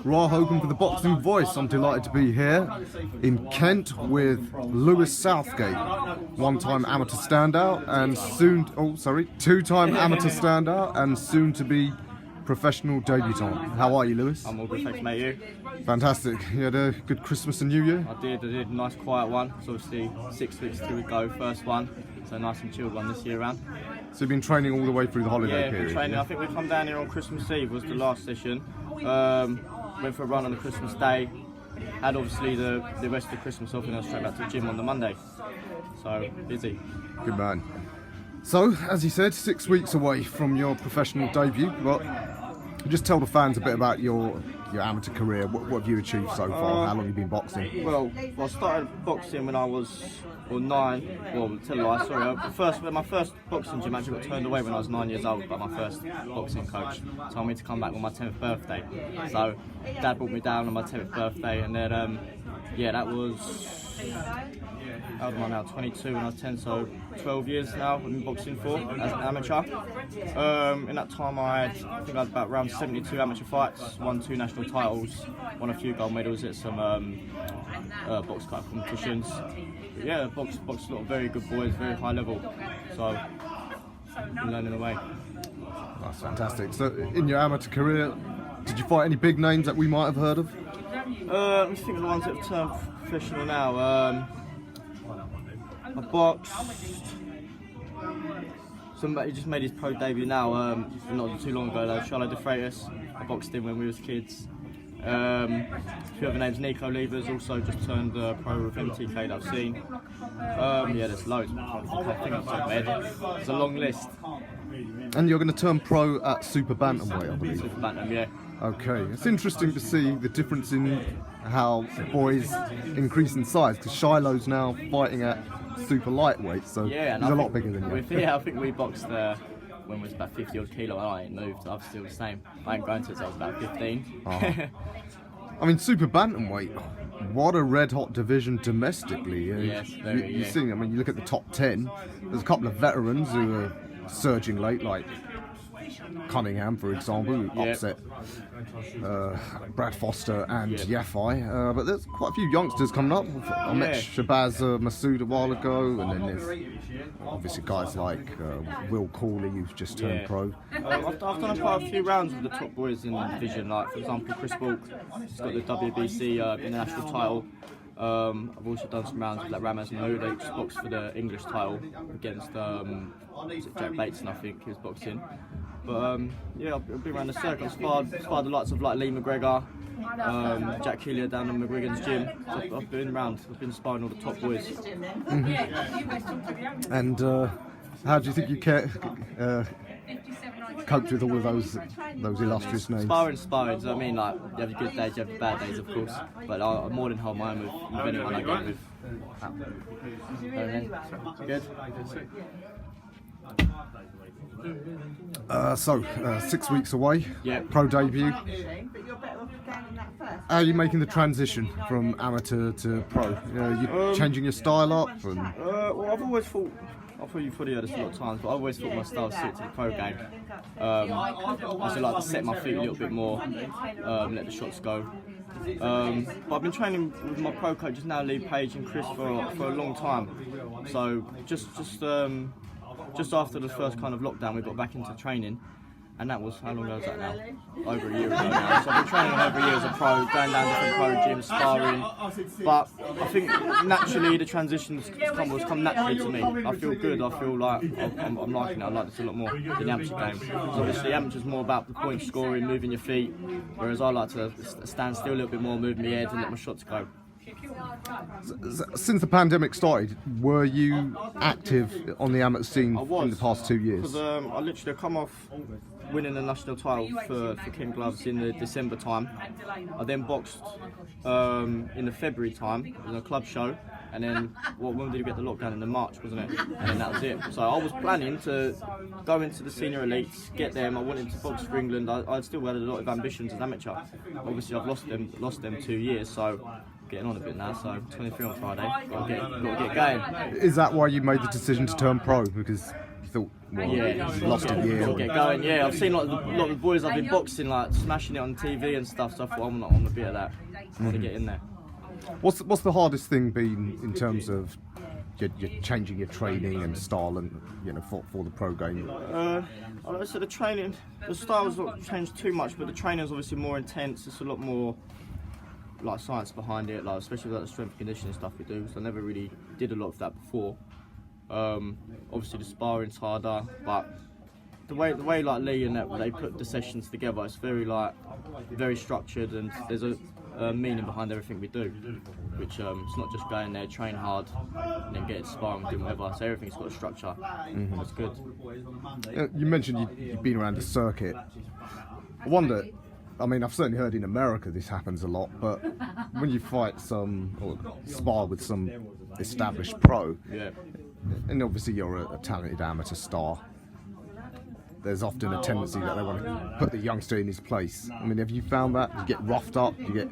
Ra Hogan for the Boxing Voice. I'm delighted to be here in Kent with Lewis Southgate, one-time amateur standout and two-time amateur standout and soon to be professional debutant. How are you, Lewis? I'm all good, thanks mate. You? Fantastic. You had a good Christmas and New Year? I did. A nice quiet one. It's obviously 6 weeks to go, first one. So nice and chilled one this year round. So you've been training all the way through the holiday period? Training. Yeah, I think we come down here on Christmas Eve was the last session. Went for a run on the Christmas Day. Had obviously the rest of the Christmas off and then straight back to the gym on the Monday. So busy. Good man. So, as you said, 6 weeks away from your professional debut. Well, just tell the fans a bit about your amateur career. What have you achieved so far? How long have you been boxing? Well, I started boxing when I was 9. Well, tell a lie, sorry. My first boxing gym actually got turned away when I was 9 years old by my first boxing coach. Told me to come back on my 10th birthday. So, Dad brought me down on my 10th birthday, and then that was. How old am I now? 22 when I was 10, so 12 years now I've been boxing for as an amateur. In that time I think I had about around 72 amateur fights, won 2 national titles, won a few gold medals at some box cut competitions. But yeah, boxed a lot of very good boys, very high level, so been learning away. That's fantastic. So in your amateur career, did you fight any big names that we might have heard of? I think of the ones that have turned professional now. I boxed somebody who just made his pro debut now, not too long ago though, Charlo de Freitas. I boxed him when we was kids. A few other names, Nico Levers also just turned pro with MTK that I've seen. There's loads. I think it's top of my head. It's a long list. And you're going to turn pro at Super Bantamweight, I believe. Super Bantam, yeah. Okay, it's interesting to see the difference in how boys increase in size, because Shiloh's now fighting at super lightweight, so he's a lot bigger than you. I think we boxed when we was about 50 odd kilo. I ain't moved, I'm still the same. I ain't grown since I was about 15. Oh. I mean, Super Bantamweight, what a red hot division domestically. Yes, you see, I mean, you look at the top 10, there's a couple of veterans who are surging late, like Cunningham, for example, who upset Brad Foster and Yafai. But there's quite a few youngsters coming up. I met Shabazz Masood a while ago, and then there's obviously guys like Will Corley, who's just turned pro. I've done quite a few rounds with the top boys in the division, like for example Chris Bulk, he's got the WBC international title. I've also done some rounds with like Ramaz Mahmood, who just boxed for the English title against Jack Bateson, I think he was boxing. But I've been around the circle. I've sparred the likes of like Lee McGregor, Jack Hillier down in McGregor's gym. So I've been around. I've been sparring all the top boys. Mm-hmm. And how do you think you cope with all of those illustrious names? Sparring. So I mean, like you have your good days, you have your bad days, of course. But I more than hold my own with anyone I get with. Good. 6 weeks away, pro debut. How are you making the transition from amateur to pro? You changing your style up? Well, I've always thought, you've probably heard this a lot of times, but I've always thought my style suited to the pro game. I also like to set my feet a little bit more, let the shots go. But I've been training with my pro coaches now, Lee Page and Chris, for a long time. So just after the first kind of lockdown, we got back into training, and that was, how long ago was that now? Over a year ago now. So I've been training over a year as a pro, going down different pro gyms, sparring. But I think naturally the transitions come naturally to me. I feel good. I feel like I'm liking it. I like this a lot more than the amateur game. So obviously amateur's more about the point scoring, moving your feet, whereas I like to stand still a little bit more, move my head, and let my shots go. Since the pandemic started, were you active on the amateur scene in the past 2 years? Because I literally come off winning the national title for King Gloves in the December time. I then boxed in the February time. It was a club show. And then, when did we get the lockdown? In the March, wasn't it? And then that was it. So I was planning to go into the senior elites, get them. I wanted to box for England. I still had a lot of ambitions as amateur. Obviously, I've lost them 2 years. So getting on a bit now. So 23 on Friday. Got to get going. Is that why you made the decision to turn pro? Because You thought, well, Yeah, lost a year. Get going. Yeah, I've seen a lot of the boys I've been boxing like smashing it on TV and stuff. So I thought I'm not on a bit of that. I want to get in there. What's the hardest thing been in terms of you're changing your training and style and for the pro game? So the training, the style's not changed too much, but the training's obviously more intense. It's a lot more like science behind it, like especially like the strength and conditioning stuff we do. So I never really did a lot of that before. Obviously the sparring's harder, but the way like Lee and that they put the sessions together, it's very structured, and there's a meaning behind everything we do, which it's not just going there, train hard, and then get to sparring and do whatever. So everything's got a structure. It's good. You mentioned you've been around the circuit. I wonder, I mean, I've certainly heard in America this happens a lot, but when you fight or spar with some established pro, Yeah. and obviously you're a talented amateur star, there's often a tendency that they want to put the youngster in his place. I mean, have you found that? You get roughed up, you get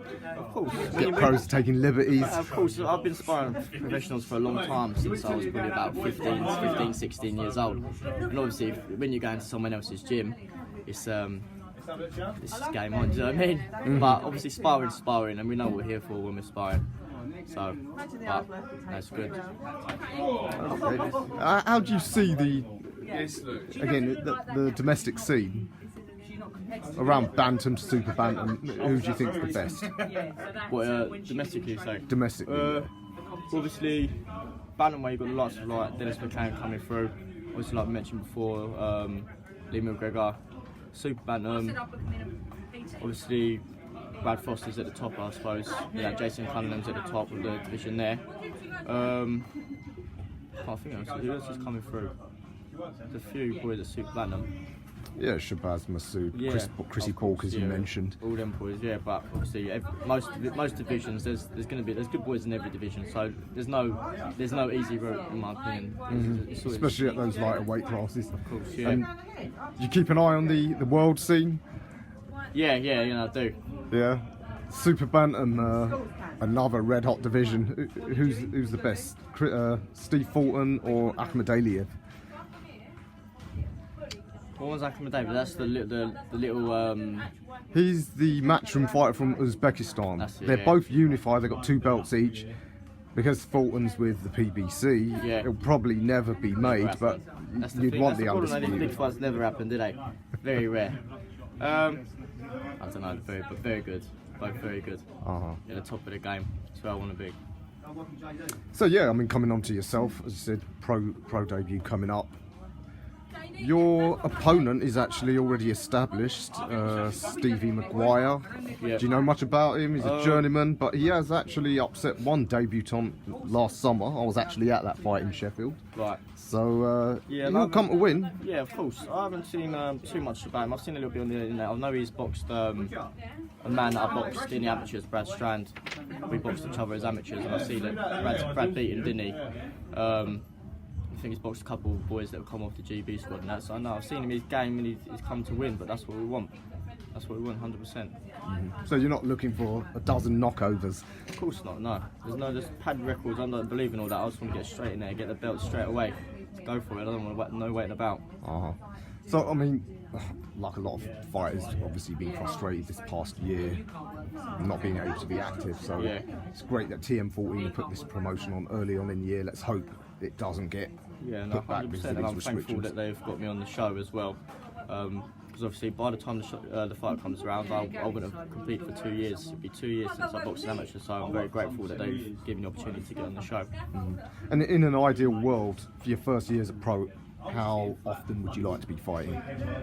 pros taking liberties? Of course, I've been sparring professionals for a long time, since I was probably about 15, 16 years old. And obviously, when you go into someone else's gym, it's game on, do you know what I mean? But obviously sparring, and we know what we're here for when we're sparring. So, but that's good. How do you see the domestic scene around bantam, super bantam? Who do you think's the best? What, domestically, so? Domestically. Obviously, bantamweight, you've got lots of like Dennis McCann coming through. Obviously, like I mentioned before, Lee McGregor. Super bantam. Obviously, Brad Foster's at the top, I suppose. Yeah, Jason Cunningham's at the top of the division there. I think who else is coming through? There's a few boys at Super Bantam. Yeah, Shabazz Masood, Yeah, Chrissy Pork, as you mentioned. All them boys, yeah. But obviously, most divisions, there's good boys in every division. So there's no easy route, in my opinion. Especially at those lighter weight classes. Of course, yeah. And you keep an eye on the world scene? Yeah, I do. Yeah. Super bantam, another red hot division. Who's the best? Steve Fulton or Akhmadaliev? What was Akhmadaliev? That's the little. He's the matchroom fighter from Uzbekistan. That's it, They're yeah. both unified. They've got 2 belts each. Because Fulton's with the PBC, Yeah. it'll probably never be made, but you'd want the That's the big undisputed. fights never happen, did they? Very rare. I don't know, but very good. Both very good. At the top of the game. That's where I want to be. So yeah, I mean, coming on to yourself, as you said, pro debut coming up. Your opponent is actually already established, Stevie Maguire. Yeah. Do you know much about him? He's a journeyman, but he has actually upset one debutant last summer. I was actually at that fight in Sheffield. Right. So Yeah, he'll come to win. Yeah, of course. I haven't seen too much about him. I've seen a little bit on the internet. I know he's boxed a man that I boxed in the amateurs, Brad Strand. We boxed each other as amateurs, and I see that Brad beat him, didn't he? I think he's boxed a couple of boys that have come off the GB squad and that. So I know I've seen him in his game, and he's come to win. But that's what we want. That's what we want, 100%. So you're not looking for a dozen knockovers? Of course not. No. There's pad records. I don't believe in all that. I just want to get straight in there, get the belt straight away. Go for it. I don't want no waiting about. So I mean, like a lot of fighters, obviously been frustrated this past year, not being able to be active. So Yeah. it's great that TM14 put this promotion on early on in the year. Let's hope it doesn't get Yeah, no, put back because 100%. of And these I'm thankful restrictions. that they've got me on the show as well. Because obviously, by the time the fight comes around, I wouldn't have competed for 2 years. It'd be 2 years since I boxed an amateur, so I'm very grateful that they've given me the opportunity to get on the show. And in an ideal world, for your first year as a pro, how often would you like to be fighting?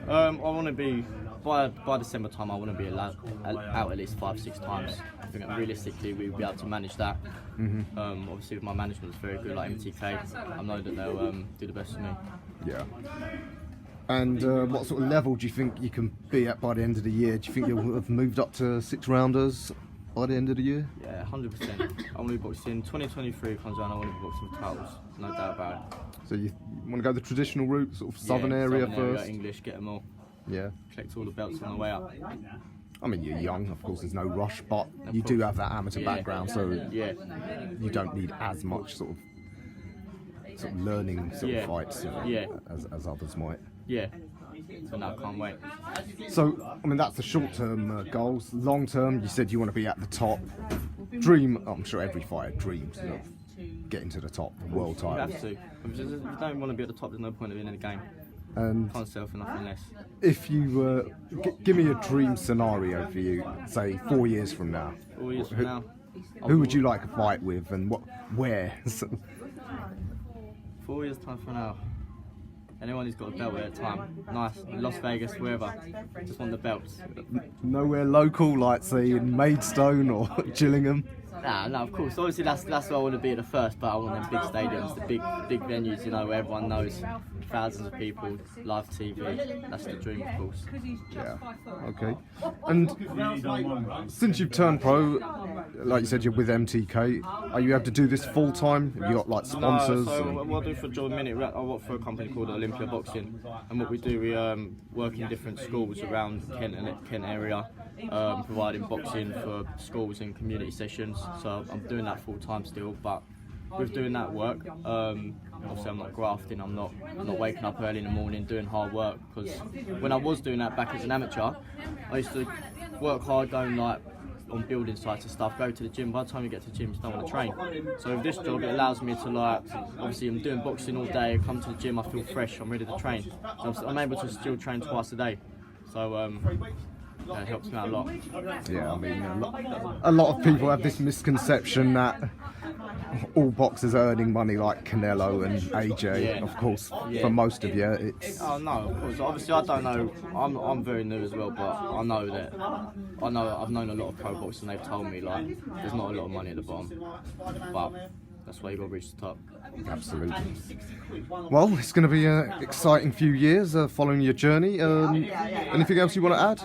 I want to be by December time. I want to be allowed out at least 5-6 times. I think that realistically we'll be able to manage that. Obviously, with my management is very good, like MTK. I know that they'll do the best for me. Yeah. And what sort of level do you think you can be at by the end of the year? Do you think you'll have moved up to 6-rounders by the end of the year? Yeah, 100%. I want to be boxing. 2023 comes around. I want to be boxing for titles. No doubt about it. So you want to go the traditional route, sort of southern area first? English, get them all. Yeah. Collect all the belts on the way up. I mean, you're young, of course, there's no rush, but you do have that amateur background, so Yeah. you don't need as much sort of sort of learning sort of fights, as others might. Yeah. So now I can't wait. So, I mean, that's the short-term goals. Long-term, you said you want to be at the top. Dream, I'm sure every fighter dreams of getting to the top, world You title. have to. If you don't want to be at the top, there's no point of being in the game. And Can't settle for nothing less. if you give me a dream scenario for you, say 4 years from now. 4 years from now. Who would you like to fight with, and where? 4 years time from now. Anyone who's got a belt at a time. Nice. Las Vegas, wherever. Just want the belts. Nowhere local, like say in Maidstone or Gillingham. No, of course. Obviously, that's where I want to be at the first, but I want them big stadiums, the big venues, where everyone knows, thousands of people, live TV. That's the dream, of course. Yeah. Okay. And since you've turned pro, like you said, you're with MTK. Are you able to do this full time? Have you got like sponsors? No, so what I do for a job a minute, I work for a company called Olympia Boxing, and what we do, we work in different schools around Kent and Kent area, providing boxing for schools and community sessions. So I'm doing that full time still, but with doing that work, obviously I'm not grafting, I'm not waking up early in the morning doing hard work, because when I was doing that back as an amateur, I used to work hard going like on building sites and stuff, go to the gym. By the time you get to the gym, you don't want to train. So with this job, it allows me to obviously I'm doing boxing all day, I come to the gym, I feel fresh, I'm ready to train. So I'm able to still train twice a day. So it helps me out a lot. Yeah, I mean, a lot of people have this misconception that all boxers are earning money like Canelo and AJ. Of course, for most of you, it's... Oh no, of course. Obviously, I don't know. I'm very new as well, but I know I've known a lot of pro boxers, and they've told me there's not a lot of money at the bottom, but that's why you got to reach the top. Absolutely. Well, it's going to be an exciting few years following your journey. Anything else you want to add?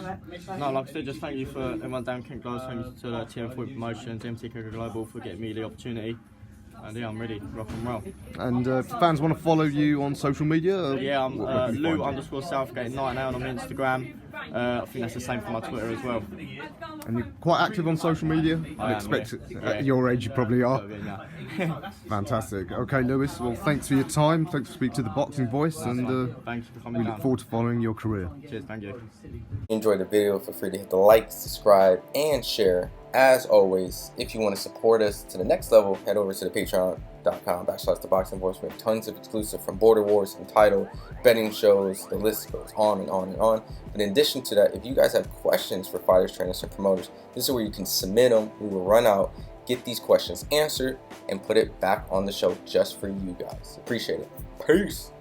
No, like I said, just thank you for everyone down Kent Gloves, thank you to TM40 Promotions, MTK Global for getting me the opportunity. And yeah, I'm ready, rock and roll. And if fans want to follow you on social media? I'm Lou_Southgate99 on Instagram. I think that's the same for my Twitter as well. And you're quite active on social media? I am, expect yeah. At your age you probably are. Yeah. Fantastic. Okay, Lewis, well, thanks for your time. Thanks for speaking to the Boxing Voice, and thanks for coming we look forward to following your career. Cheers, thank you. If you enjoyed the video, feel free to hit the like, subscribe, and share. As always, if you want to support us to the next level, head over to the patreon.com/ThaBoxingVoice. We have tons of exclusive from Border Wars, Untitled, betting shows, the list goes on and on and on. But in addition to that, if you guys have questions for fighters, trainers, and promoters, this is where you can submit them. We will run out, get these questions answered, and put it back on the show just for you guys. Appreciate it. Peace.